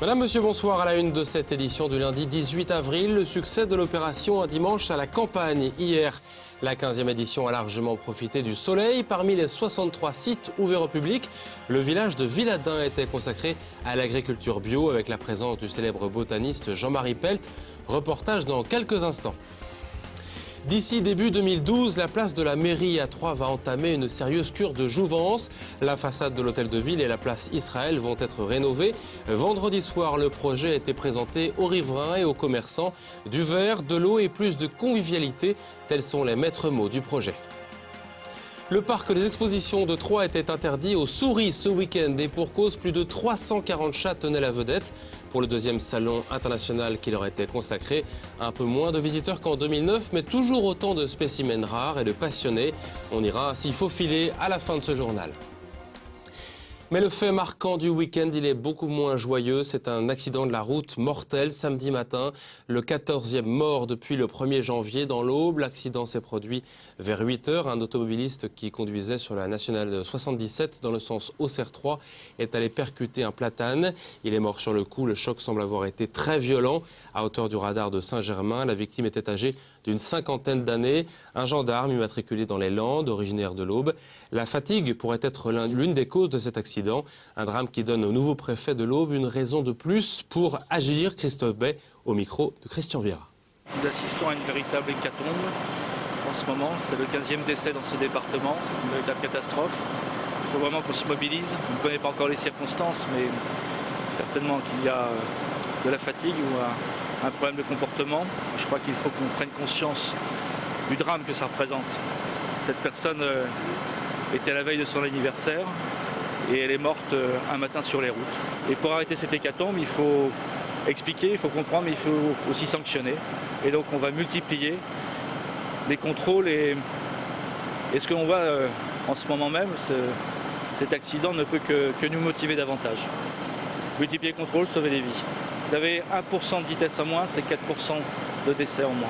Madame, monsieur, bonsoir. À la une de cette édition du lundi 18 avril, le succès de l'opération Un dimanche à la campagne. Hier, la 15e édition a largement profité du soleil. Parmi les 63 sites ouverts au public, le village de Villadin était consacré à l'agriculture bio avec la présence du célèbre botaniste Jean-Marie Pelt. Reportage dans quelques instants. D'ici début 2012, la place de la mairie à Troyes va entamer une sérieuse cure de jouvence. La façade de l'hôtel de ville et la place Israël vont être rénovées. Vendredi soir, le projet a été présenté aux riverains et aux commerçants. Du verre, de l'eau et plus de convivialité, tels sont les maîtres mots du projet. Le parc des expositions de Troyes était interdit aux souris ce week-end et pour cause, plus de 340 chats tenaient la vedette. Pour le deuxième salon international qui leur était consacré, un peu moins de visiteurs qu'en 2009, mais toujours autant de spécimens rares et de passionnés. On ira s'il faut filer à la fin de ce journal. Mais le fait marquant du week-end, il est beaucoup moins joyeux. C'est un accident de la route mortel samedi matin. Le 14e mort depuis le 1er janvier dans l'Aube. L'accident s'est produit vers 8 h. Un automobiliste qui conduisait sur la nationale 77 dans le sens Auxerre-Troyes est allé percuter un platane. Il est mort sur le coup. Le choc semble avoir été très violent. À hauteur du radar de Saint-Germain, la victime était âgée d'une cinquantaine d'années. Un gendarme immatriculé dans les Landes, originaire de l'Aube. La fatigue pourrait être l'une des causes de cet accident. Un drame qui donne au nouveau préfet de l'Aube une raison de plus pour agir. Christophe Bay, au micro de Christian Viera. Nous assistons à une véritable hécatombe en ce moment. C'est le 15e décès dans ce département. C'est une véritable catastrophe. Il faut vraiment qu'on se mobilise. On ne connaît pas encore les circonstances, mais certainement qu'il y a de la fatigue ou un problème de comportement. Je crois qu'il faut qu'on prenne conscience du drame que ça représente. Cette personne était à la veille de son anniversaire et elle est morte un matin sur les routes. Et pour arrêter cette hécatombe, il faut expliquer, il faut comprendre, mais il faut aussi sanctionner. Et donc on va multiplier les contrôles et ce que l'on voit en ce moment même, cet accident ne peut que nous motiver davantage. Multiplier les contrôles, sauver des vies. Vous savez, 1% de vitesse en moins, c'est 4% de décès en moins.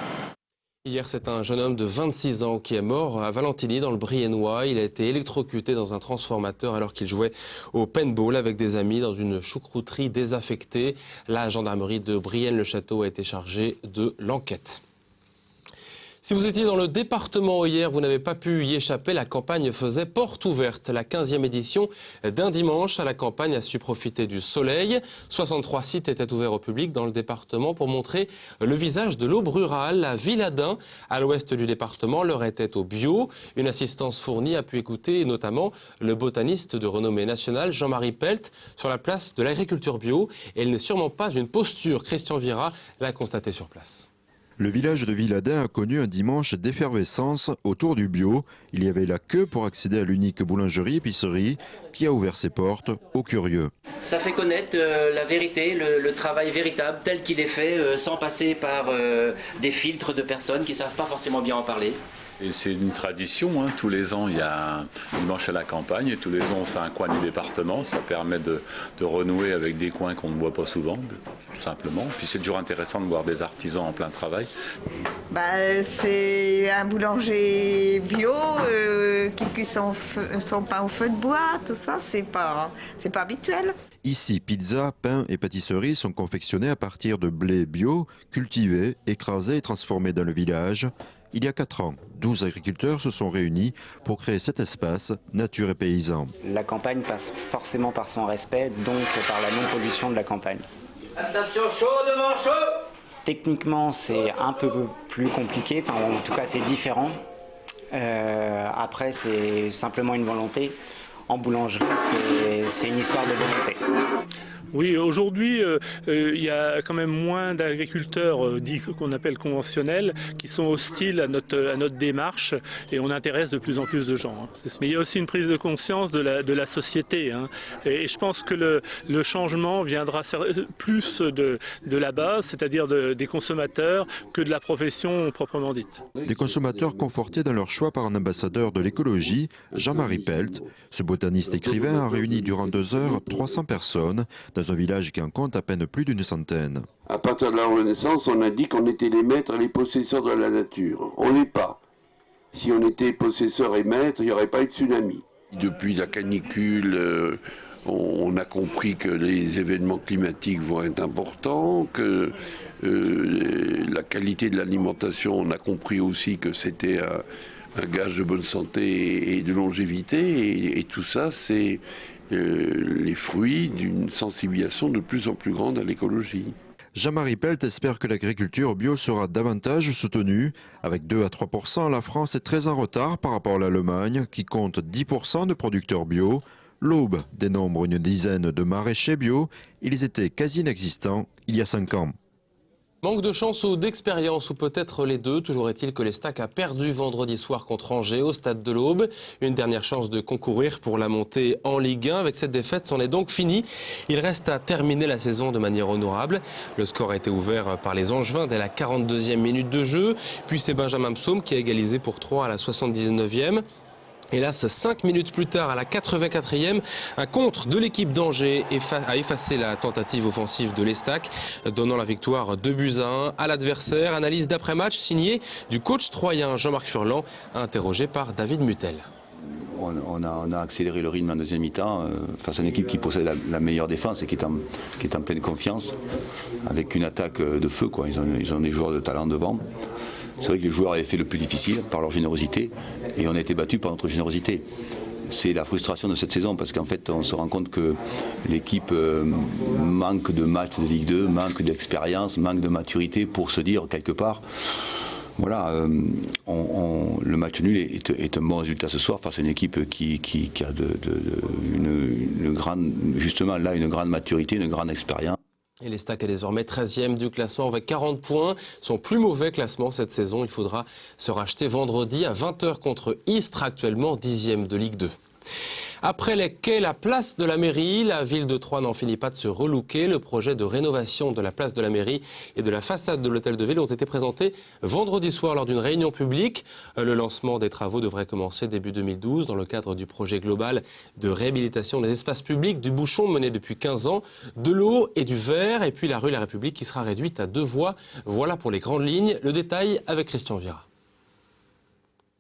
Hier, c'est un jeune homme de 26 ans qui est mort à Valentiny, dans le Briennois. Il a été électrocuté dans un transformateur alors qu'il jouait au paintball avec des amis dans une choucrouterie désaffectée. La gendarmerie de Brienne-le-Château a été chargée de l'enquête. Si vous étiez dans le département hier, vous n'avez pas pu y échapper. La campagne faisait porte ouverte. La 15e édition d'un dimanche à la campagne a su profiter du soleil. 63 sites étaient ouverts au public dans le département pour montrer le visage de l'Aube rurale. La Villadin, à l'ouest du département, leur était au bio. Une assistance fournie a pu écouter notamment le botaniste de renommée nationale Jean-Marie Pelt sur la place de l'agriculture bio. Et elle n'est sûrement pas une posture. Christian Viera l'a constaté sur place. Le village de Villadin a connu un dimanche d'effervescence autour du bio. Il y avait la queue pour accéder à l'unique boulangerie-épicerie qui a ouvert ses portes aux curieux. Ça fait connaître la vérité, le travail véritable tel qu'il est fait, sans passer par des filtres de personnes qui ne savent pas forcément bien en parler. Et c'est une tradition, hein. Tous les ans il y a un dimanche à la campagne et tous les ans on fait un coin du département. Ça permet de renouer avec des coins qu'on ne voit pas souvent, tout simplement. Puis c'est toujours intéressant de voir des artisans en plein travail. C'est un boulanger bio qui cuit son pain au feu de bois, tout ça, c'est pas habituel. Ici, pizza, pain et pâtisseries sont confectionnés à partir de blé bio, cultivé, écrasé et transformé dans le village. Il y a 4 ans, 12 agriculteurs se sont réunis pour créer cet espace nature et paysan. La campagne passe forcément par son respect, donc par la non-pollution de la campagne. Attention, chaud devant chaud! Techniquement, c'est un peu plus compliqué, enfin en tout cas c'est différent. Après, c'est simplement une volonté. En boulangerie, c'est une histoire de volonté. Oui, aujourd'hui, il y a quand même moins d'agriculteurs dits qu'on appelle conventionnels qui sont hostiles à notre démarche et on intéresse de plus en plus de gens. Mais il y a aussi une prise de conscience de la société. Et je pense que le changement viendra plus de la base, c'est-à-dire des consommateurs, que de la profession proprement dite. Des consommateurs confortés dans leur choix par un ambassadeur de l'écologie, Jean-Marie Pelt. Ce botaniste écrivain a réuni durant 2 heures 300 personnes dans un village qui en compte à peine plus d'une centaine. À partir de la Renaissance, on a dit qu'on était les maîtres et les possesseurs de la nature. On n'est pas. Si on était possesseurs et maîtres, il n'y aurait pas eu de tsunami. Depuis la canicule, On a compris que les événements climatiques vont être importants, que la qualité de l'alimentation, on a compris aussi que c'était un gage de bonne santé et de longévité. Et tout ça, c'est les fruits d'une sensibilisation de plus en plus grande à l'écologie. Jean-Marie Pelt espère que l'agriculture bio sera davantage soutenue. Avec 2 à 3%, la France est très en retard par rapport à l'Allemagne, qui compte 10% de producteurs bio. L'Aube dénombre une dizaine de maraîchers bio. Ils étaient quasi inexistants il y a 5 ans. Manque de chance ou d'expérience, ou peut-être les deux. Toujours est-il que l'Estac a perdu vendredi soir contre Angers au stade de l'Aube. Une dernière chance de concourir pour la montée en Ligue 1. Avec cette défaite, c'en est donc fini. Il reste à terminer la saison de manière honorable. Le score a été ouvert par les Angevins dès la 42e minute de jeu. Puis c'est Benjamin Psaume qui a égalisé pour 3 à la 79e. Hélas, 5 minutes plus tard, à la 84e, un contre de l'équipe d'Angers a effacé la tentative offensive de l'Estac, donnant la victoire 2-1 à l'adversaire. Analyse d'après-match signée du coach troyen Jean-Marc Furlan, interrogé par David Mutel. On a accéléré le rythme en deuxième mi-temps face à une équipe qui possède la meilleure défense et qui est en pleine confiance, avec une attaque de feu, quoi. Ils ont des joueurs de talent devant. C'est vrai que les joueurs avaient fait le plus difficile par leur générosité et on a été battus par notre générosité. C'est la frustration de cette saison parce qu'en fait on se rend compte que l'équipe manque de matchs de Ligue 2, manque d'expérience, manque de maturité pour se dire quelque part voilà, le match nul est un bon résultat ce soir face à une équipe qui a une grande maturité, une grande expérience. Et l'Estac est désormais 13e du classement avec 40 points. Son plus mauvais classement cette saison. Il faudra se racheter vendredi à 20h contre Istres, actuellement 10e de Ligue 2. Après les quais, la place de la mairie, la ville de Troyes n'en finit pas de se relooker. Le projet de rénovation de la place de la mairie et de la façade de l'hôtel de ville ont été présentés vendredi soir lors d'une réunion publique. Le lancement des travaux devrait commencer début 2012 dans le cadre du projet global de réhabilitation des espaces publics du Bouchon mené depuis 15 ans, de l'eau et du verre, et puis la rue La République qui sera réduite à 2 voies. Voilà pour les grandes lignes. Le détail avec Christian Vira.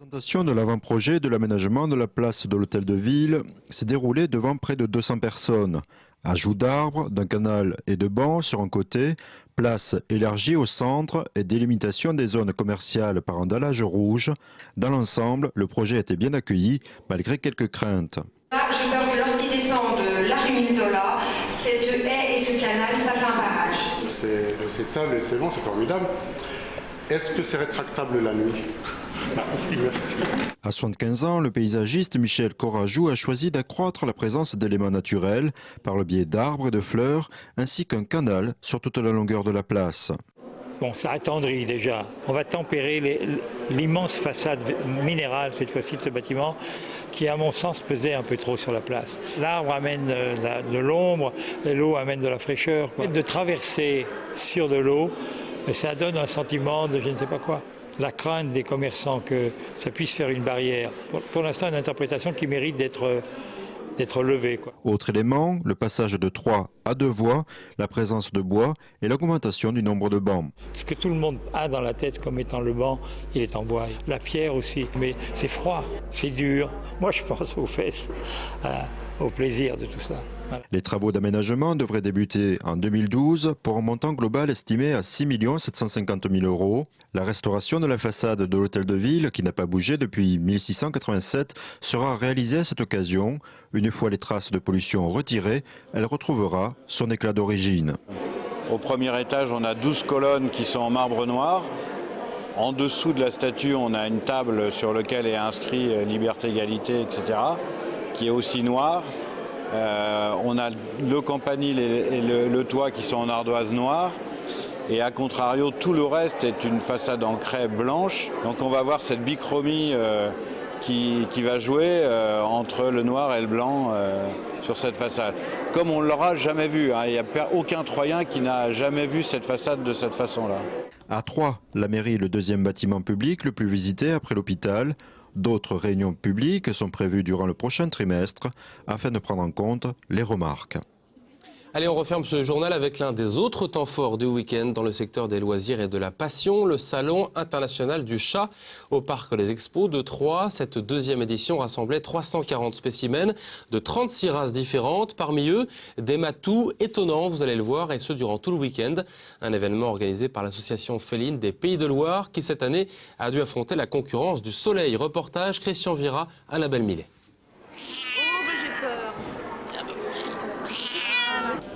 La présentation de l'avant-projet de l'aménagement de la place de l'hôtel de ville s'est déroulée devant près de 200 personnes. Ajout d'arbres, d'un canal et de bancs sur un côté, place élargie au centre et délimitation des zones commerciales par un dallage rouge. Dans l'ensemble, le projet a été bien accueilli malgré quelques craintes. Là, j'ai peur que lorsqu'il descend de la rue Milzola, cette haie et ce canal, ça fait un barrage. C'est table et c'est bon, c'est formidable. Est-ce que c'est rétractable la nuit ? Merci. À 75 ans, le paysagiste Michel Corajou a choisi d'accroître la présence d'éléments naturels par le biais d'arbres et de fleurs, ainsi qu'un canal sur toute la longueur de la place. Bon, ça attendrit déjà. On va tempérer l'immense façade minérale, cette fois-ci, de ce bâtiment, qui, à mon sens, pesait un peu trop sur la place. L'arbre amène de l'ombre, et l'eau amène de la fraîcheur. De traverser sur de l'eau, ça donne un sentiment de je ne sais pas quoi. La crainte des commerçants que ça puisse faire une barrière. Pour l'instant, une interprétation qui mérite d'être levée, quoi. Autre élément, le passage de 3 à 2 voies, la présence de bois et l'augmentation du nombre de bancs. Ce que tout le monde a dans la tête comme étant le banc, il est en bois. La pierre aussi, mais c'est froid, c'est dur. Moi, je pense aux fesses, au plaisir de tout ça. Voilà. Les travaux d'aménagement devraient débuter en 2012 pour un montant global estimé à 6 750 000 €. La restauration de la façade de l'hôtel de ville, qui n'a pas bougé depuis 1687, sera réalisée à cette occasion. Une fois les traces de pollution retirées, elle retrouvera son éclat d'origine. Au premier étage, on a 12 colonnes qui sont en marbre noir. En dessous de la statue, on a une table sur laquelle est inscrit liberté, égalité, etc., qui est aussi noire. On a le campanile et le toit qui sont en ardoise noire. Et à contrario, tout le reste est une façade en craie blanche. Donc on va voir cette bichromie qui va jouer entre le noir et le blanc sur cette façade. Comme on ne l'aura jamais vu, hein. Il n'y a aucun Troyen qui n'a jamais vu cette façade de cette façon-là. À Troyes, la mairie est le deuxième bâtiment public le plus visité après l'hôpital. D'autres réunions publiques sont prévues durant le prochain trimestre afin de prendre en compte les remarques. Allez, on referme ce journal avec l'un des autres temps forts du week-end dans le secteur des loisirs et de la passion, le Salon international du chat au Parc des Expos de Troyes. Cette deuxième édition rassemblait 340 spécimens de 36 races différentes. Parmi eux, des matous étonnants, vous allez le voir, et ce durant tout le week-end. Un événement organisé par l'association féline des Pays de Loire qui cette année a dû affronter la concurrence du soleil. Reportage Christian Vira, Annabelle Millet.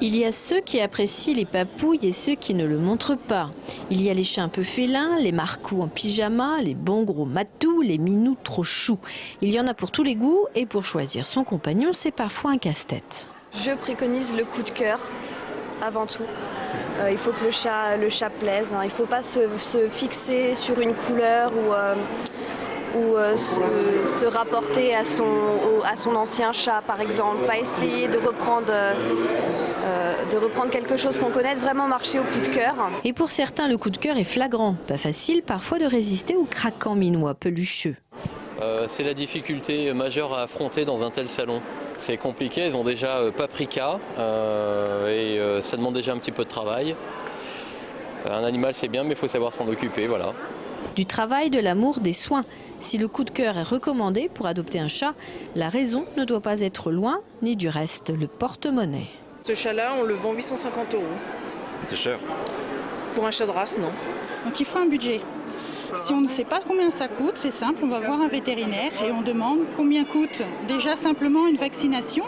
Il y a ceux qui apprécient les papouilles et ceux qui ne le montrent pas. Il y a les chats un peu félins, les marcous en pyjama, les bons gros matous, les minous trop choux. Il y en a pour tous les goûts et pour choisir son compagnon, c'est parfois un casse-tête. Je préconise le coup de cœur avant tout. Il faut que le chat plaise. Il ne faut pas se fixer sur une couleur ou se rapporter à son ancien chat, par exemple. Pas essayer de reprendre quelque chose qu'on connaît, vraiment marcher au coup de cœur. Et pour certains, le coup de cœur est flagrant. Pas facile parfois de résister aux craquants minois pelucheux. C'est la difficulté majeure à affronter dans un tel salon. C'est compliqué, ils ont déjà paprika et ça demande déjà un petit peu de travail. Un animal c'est bien mais il faut savoir s'en occuper, voilà. Du travail, de l'amour, des soins. Si le coup de cœur est recommandé pour adopter un chat, la raison ne doit pas être loin, ni du reste le porte-monnaie. Ce chat-là, on le vend 850 €. C'est cher. Pour un chat de race, non. Donc il faut un budget. Si on ne sait pas combien ça coûte, c'est simple, on va voir un vétérinaire et on demande combien coûte déjà simplement une vaccination,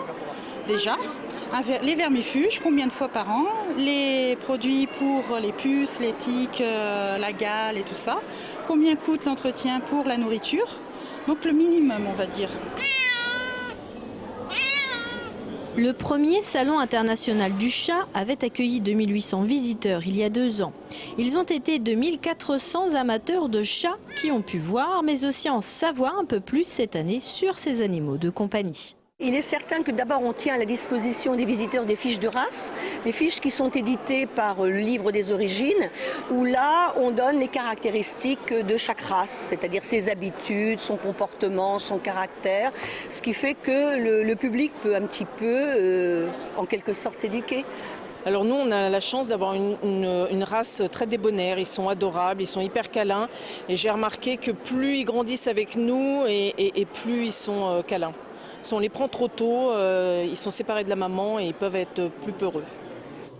déjà, les vermifuges, combien de fois par an, les produits pour les puces, les tiques, la gale et tout ça, combien coûte l'entretien pour la nourriture, donc le minimum on va dire. Le premier salon international du chat avait accueilli 2800 visiteurs il y a 2 ans. Ils ont été 2400 amateurs de chats qui ont pu voir, mais aussi en savoir un peu plus cette année sur ces animaux de compagnie. Il est certain que d'abord on tient à la disposition des visiteurs des fiches de race, des fiches qui sont éditées par le livre des origines, où là on donne les caractéristiques de chaque race, c'est-à-dire ses habitudes, son comportement, son caractère, ce qui fait que le public peut un petit peu, en quelque sorte, s'éduquer. Alors nous, on a la chance d'avoir une race très débonnaire, ils sont adorables, ils sont hyper câlins, et j'ai remarqué que plus ils grandissent avec nous et plus ils sont câlins. Si on les prend trop tôt, ils sont séparés de la maman et ils peuvent être plus peureux.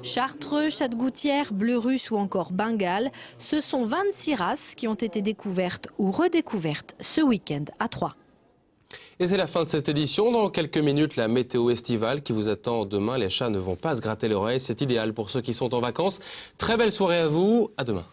Chartreux, chat de gouttière, bleu russe ou encore bengale, ce sont 26 races qui ont été découvertes ou redécouvertes ce week-end à Troyes. Et c'est la fin de cette édition. Dans quelques minutes, la météo estivale qui vous attend demain. Les chats ne vont pas se gratter l'oreille. C'est idéal pour ceux qui sont en vacances. Très belle soirée à vous. À demain.